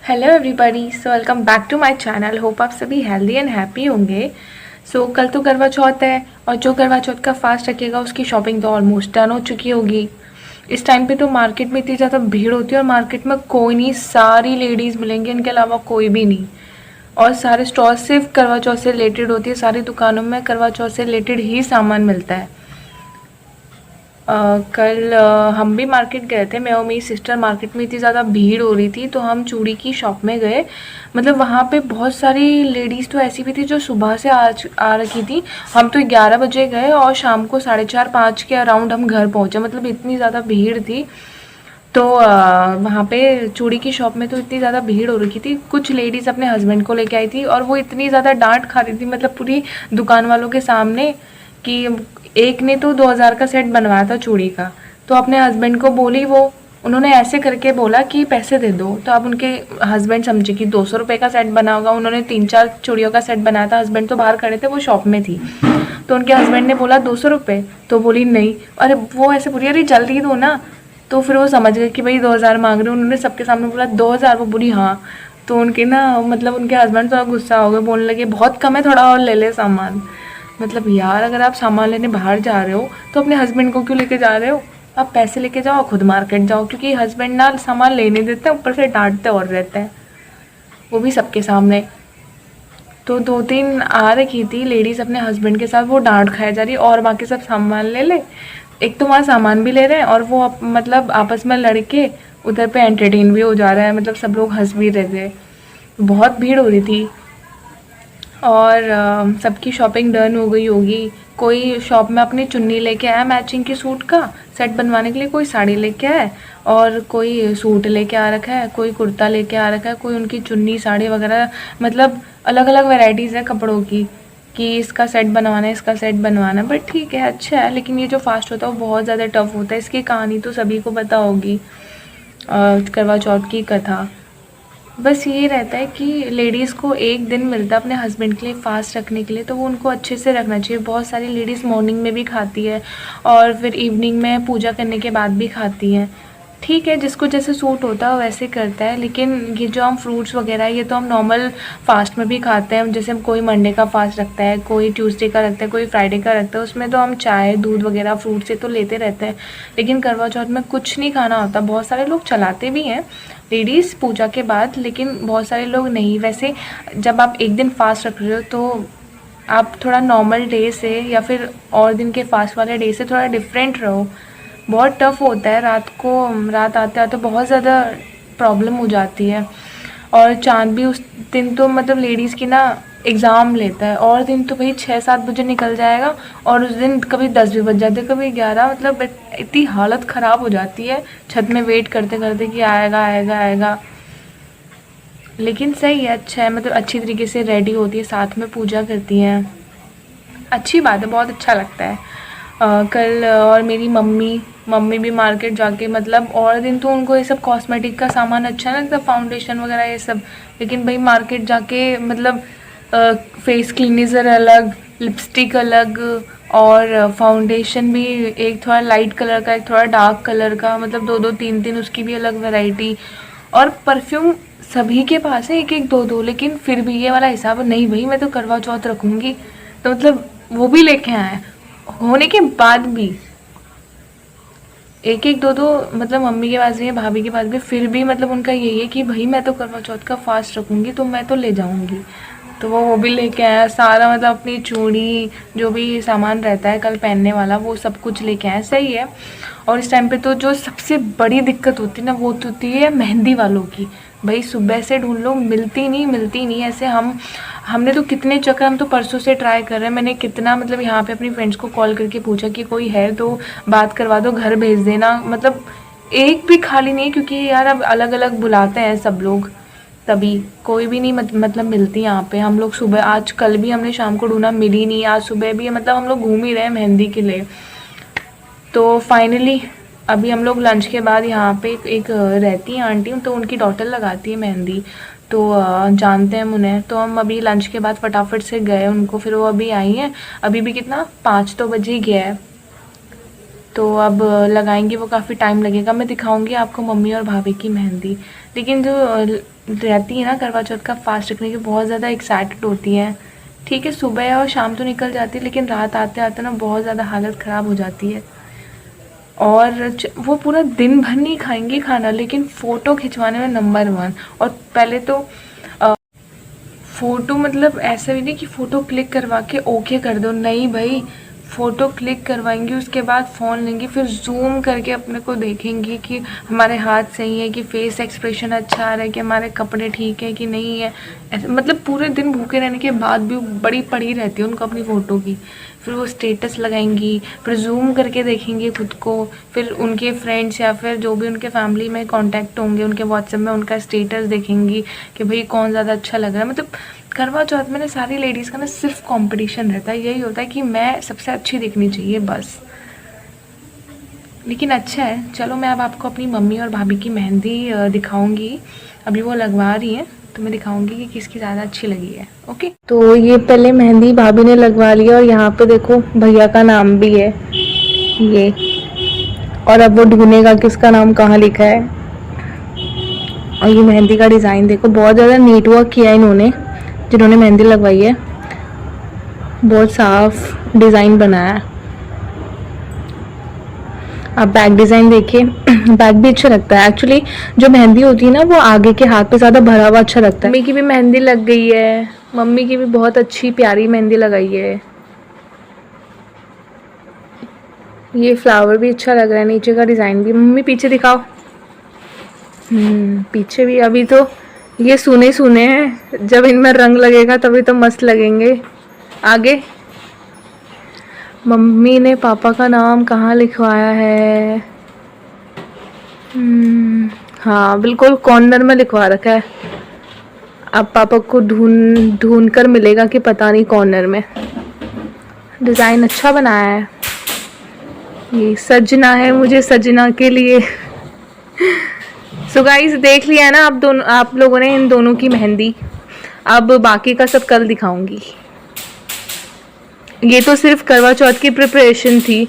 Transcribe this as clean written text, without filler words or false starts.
Hello everybody, so welcome back to my channel. Hope आप सभी healthy and happy होंगे। कल तो करवा चौथ है और जो करवा चौथ का फास्ट रखेगा उसकी शॉपिंग तो ऑलमोस्ट डन हो चुकी होगी। इस टाइम पे तो मार्केट में इतनी ज़्यादा भीड़ होती है और मार्केट में कोई नहीं, सारी लेडीज़ मिलेंगी, इनके अलावा कोई भी नहीं। और सारे स्टॉल सिर्फ करवा चौथ से रिलेटेड होती है, सारी दुकानों में करवा चौथ से रिलेटेड ही सामान मिलता है। कल हम भी मार्केट गए थे, मैं और मेरी सिस्टर। मार्केट में इतनी ज़्यादा भीड़ हो रही थी तो हम चूड़ी की शॉप में गए। मतलब वहाँ पे बहुत सारी लेडीज़ तो ऐसी भी थी जो सुबह से आ रखी थी। हम तो 11 बजे गए और शाम को 4:30-5 के अराउंड हम घर पहुँचे। मतलब इतनी ज़्यादा भीड़ थी। तो वहाँ पे चूड़ी की शॉप में तो इतनी ज़्यादा भीड़ हो रखी थी। कुछ लेडीज़ अपने हस्बैंड को लेके आई थी और वो इतनी ज़्यादा डांट खा रही थी, मतलब पूरी दुकान वालों के सामने, कि एक ने तो 2000 का सेट बनवाया था चूड़ी का, तो अपने हस्बैंड को बोली वो, उन्होंने ऐसे करके बोला कि पैसे दे दो। तो अब उनके हस्बैंड समझे कि 200 रुपये का सेट बना होगा। उन्होंने 3-4 चूड़ियों का सेट बनाया था। हस्बैंड तो बाहर खड़े थे, वो शॉप में थी। तो उनके हस्बैंड ने बोला 200 रुपये, तो बोली नहीं। अरे वो ऐसे बोली, अरे जल्दी दो ना। तो फिर वो समझ गए कि भाई 2000 मांग रहे हैं। उन्होंने सबके सामने बोला 2000, वो बोली हाँ। तो उनके ना, मतलब उनके हस्बैंड थोड़ा गुस्सा हो गए, बोलने लगे बहुत कम है, थोड़ा और ले ले सामान। मतलब यार, अगर आप सामान लेने बाहर जा रहे हो तो अपने हस्बैंड को क्यों लेके जा रहे हो? आप पैसे लेके जाओ, खुद मार्केट जाओ, क्योंकि हस्बैंड ना सामान लेने देते हैं, ऊपर से डांटते और रहते हैं, वो भी सबके सामने। तो 2-3 आ रखी थी लेडीज़ अपने हस्बैंड के साथ, वो डांट खाए जा रही और बाकी सब सामान ले ले। एक तो वहाँ सामान भी ले रहे हैं और वो मतलब आपस में लड़के उधर पे एंटरटेन भी हो जा रहा है। मतलब सब लोग हंस भी रहे थे, बहुत भीड़ हो रही थी। और सबकी शॉपिंग डन हो गई होगी। कोई शॉप में अपनी चुन्नी लेके आया मैचिंग के सूट का सेट बनवाने के लिए, कोई साड़ी लेके आया और कोई सूट लेके आ रखा है, कोई कुर्ता लेके आ रखा है, कोई उनकी चुन्नी साड़ी वगैरह। मतलब अलग अलग वैरायटीज़ है कपड़ों की, कि इसका सेट बनवाना है, इसका सेट बनवाना है। बट ठीक है, अच्छा है। लेकिन ये जो फास्ट होता है वो बहुत ज़्यादा टफ होता है। इसकी कहानी तो सभी को पता होगी, करवा चौथ की कथा। बस ये रहता है कि लेडीज़ को एक दिन मिलता है अपने हस्बैंड के लिए फ़ास्ट रखने के लिए, तो वो उनको अच्छे से रखना चाहिए। बहुत सारी लेडीज़ मॉर्निंग में भी खाती है और फिर इवनिंग में पूजा करने के बाद भी खाती हैं। ठीक है, जिसको जैसे सूट होता है वो वैसे करता है। लेकिन ये जो हम फ्रूट्स वगैरह, ये तो हम नॉर्मल फास्ट में भी खाते हैं। जैसे कोई मंडे का फास्ट रखता है, कोई ट्यूसडे का रखता है, कोई फ्राइडे का रखता है, उसमें तो हम चाय दूध वगैरह फ्रूट से तो लेते रहते हैं। लेकिन करवा चौथ में कुछ नहीं खाना होता। बहुत सारे लोग चलाते भी हैं लेडीज़ पूजा के बाद, लेकिन बहुत सारे लोग नहीं। वैसे जब आप एक दिन फास्ट रख रहे हो तो आप थोड़ा नॉर्मल डे से या फिर और दिन के फास्ट वाले डे से थोड़ा डिफरेंट रहो। बहुत टफ होता है, रात आते आते बहुत ज़्यादा प्रॉब्लम हो जाती है। और चाँद भी उस दिन तो मतलब लेडीज़ की ना एग्ज़ाम लेता है, और दिन तो भाई 6-7 बजे निकल जाएगा और उस दिन कभी 10 भी बज जाते, कभी 11। मतलब इतनी हालत ख़राब हो जाती है छत में वेट करते करते कि आएगा आएगा आएगा। लेकिन सही है, अच्छा है। मतलब अच्छी तरीके से रेडी होती है, साथ में पूजा करती हैं, अच्छी बात है, बहुत अच्छा लगता है। कल और मेरी मम्मी मम्मी भी मार्केट जाके, मतलब और दिन तो उनको ये सब कॉस्मेटिक का सामान अच्छा लगता, फाउंडेशन वगैरह ये सब। लेकिन भाई मार्केट जाके मतलब फेस क्लीनिज़र अलग, लिपस्टिक अलग, और फाउंडेशन भी एक थोड़ा लाइट कलर का, एक थोड़ा डार्क कलर का, मतलब 2-2 3-3 उसकी भी अलग वैरायटी। और परफ्यूम सभी के पास है, एक एक दो दो। लेकिन फिर भी ये वाला हिसाब नहीं, भाई मैं तो करवा चौथ रखूँगी, तो मतलब वो भी लेके आए होने के बाद भी एक एक दो दो। मतलब मम्मी के पास भी है, भाभी के पास भी, फिर भी मतलब उनका यही है कि भाई मैं तो करवा चौथ का फास्ट रखूँगी तो मैं तो ले जाऊँगी। तो वो भी लेके आया सारा, मतलब अपनी चूड़ी जो भी सामान रहता है कल पहनने वाला, वो सब कुछ लेके आया। सही है। और इस टाइम पे तो जो सबसे बड़ी दिक्कत होती है ना, वो तो होती है मेहंदी वालों की। भाई सुबह से ढूंढ लो, मिलती नहीं मिलती नहीं। ऐसे हमने तो कितने चक्कर, हम तो परसों से ट्राई कर रहे हैं। मैंने कितना, मतलब यहाँ पे अपनी फ्रेंड्स को कॉल करके पूछा कि कोई है तो बात करवा दो, घर भेज देना। मतलब एक भी खाली नहीं है, क्योंकि यार अब अलग अलग बुलाते हैं सब लोग, तभी कोई भी नहीं मतलब मिलती यहाँ पे। हम लोग सुबह, आज कल भी हमने शाम को ढूंढा, मिली नहीं। आज सुबह भी मतलब हम लोग घूम ही रहे हैं मेहंदी के लिए। तो फाइनली अभी हम लोग लंच के बाद, यहाँ पे एक रहती है आंटी, तो उनकी डॉटर लगाती है मेहंदी, तो जानते हैं हम उन्हें। तो हम अभी लंच के बाद फटाफट से गए उनको, फिर वो अभी आई हैं। अभी भी कितना 5 तो बजे ही गया है। तो अब लगाएंगे वो काफ़ी टाइम लगेगा। मैं दिखाऊंगी आपको मम्मी और भाभी की मेहंदी। लेकिन जो रहती है ना करवा चौथ का फास्ट रखने की, बहुत ज़्यादा एक्साइटेड होती है। ठीक है, सुबह और शाम तो निकल जाती है, लेकिन रात आते आते ना बहुत ज़्यादा हालत ख़राब हो जाती है। और वो पूरा दिन भर नहीं खाएंगी खाना, लेकिन फ़ोटो खिंचवाने में नंबर 1। और पहले तो फ़ोटो मतलब ऐसा भी नहीं कि फ़ोटो क्लिक करवा के ओके कर दो, नहीं भाई, फ़ोटो क्लिक करवाएंगी, उसके बाद फ़ोन लेंगी, फिर जूम करके अपने को देखेंगी कि हमारे हाथ सही है, कि फेस एक्सप्रेशन अच्छा आ रहा है, कि हमारे कपड़े ठीक है कि नहीं है। ऐसे मतलब पूरे दिन भूखे रहने के बाद भी बड़ी पड़ी रहती है उनको अपनी फ़ोटो की। फिर वो स्टेटस लगाएंगी, फिर जूम करके देखेंगी खुद को, फिर उनके फ्रेंड्स या फिर जो भी उनके फैमिली में कांटेक्ट होंगे उनके व्हाट्सएप में उनका स्टेटस देखेंगी कि भाई कौन ज़्यादा अच्छा लग रहा है। मतलब करवा चौथ में ना सारी लेडीज़ का ना सिर्फ कंपटीशन रहता है, यही होता है कि मैं सबसे अच्छी दिखनी चाहिए बस। लेकिन अच्छा है, चलो मैं अब आपको अपनी मम्मी और भाभी की मेहंदी दिखाऊंगी। अभी वो लगवा रही हैं तो मैं दिखाऊंगी कि किसकी ज़्यादा अच्छी लगी है। ओके, तो ये पहले मेहंदी भाभी ने लगवा ली, और यहाँ पे देखो भैया का नाम भी है ये। और अब वो ढूंढेगा कि उसका नाम कहाँ लिखा है। और ये मेहंदी का डिज़ाइन देखो, बहुत ज़्यादा नीट वर्क किया है इन्होंने, जिन्होंने मेहंदी लगवाई है। बहुत साफ डिज़ाइन बनाया है। आप बैक डिज़ाइन देखिए, बैक भी अच्छा लगता है। एक्चुअली जो मेहंदी होती है ना वो आगे के हाथ पे ज़्यादा भरा हुआ अच्छा लगता है। मम्मी की भी मेहंदी लग गई है, मम्मी की भी बहुत अच्छी प्यारी मेहंदी लगाई है। ये फ्लावर भी अच्छा लग रहा है, नीचे का डिज़ाइन भी। मम्मी पीछे दिखाओ। पीछे भी अभी तो ये सूने सूने हैं, जब इनमें रंग लगेगा तभी तो मस्त लगेंगे। आगे मम्मी ने पापा का नाम कहाँ लिखवाया है? हाँ, बिल्कुल कॉर्नर में लिखवा रखा है। अब पापा को ढूंढ ढूंढ कर मिलेगा कि पता नहीं कॉर्नर में। डिज़ाइन अच्छा बनाया है। ये सजना है मुझे सजना के लिए। सो गाइस, देख लिया है ना आप लोगों ने इन दोनों की मेहंदी। अब बाकी का सब कल दिखाऊंगी। ये तो सिर्फ करवा चौथ की प्रिपरेशन थी।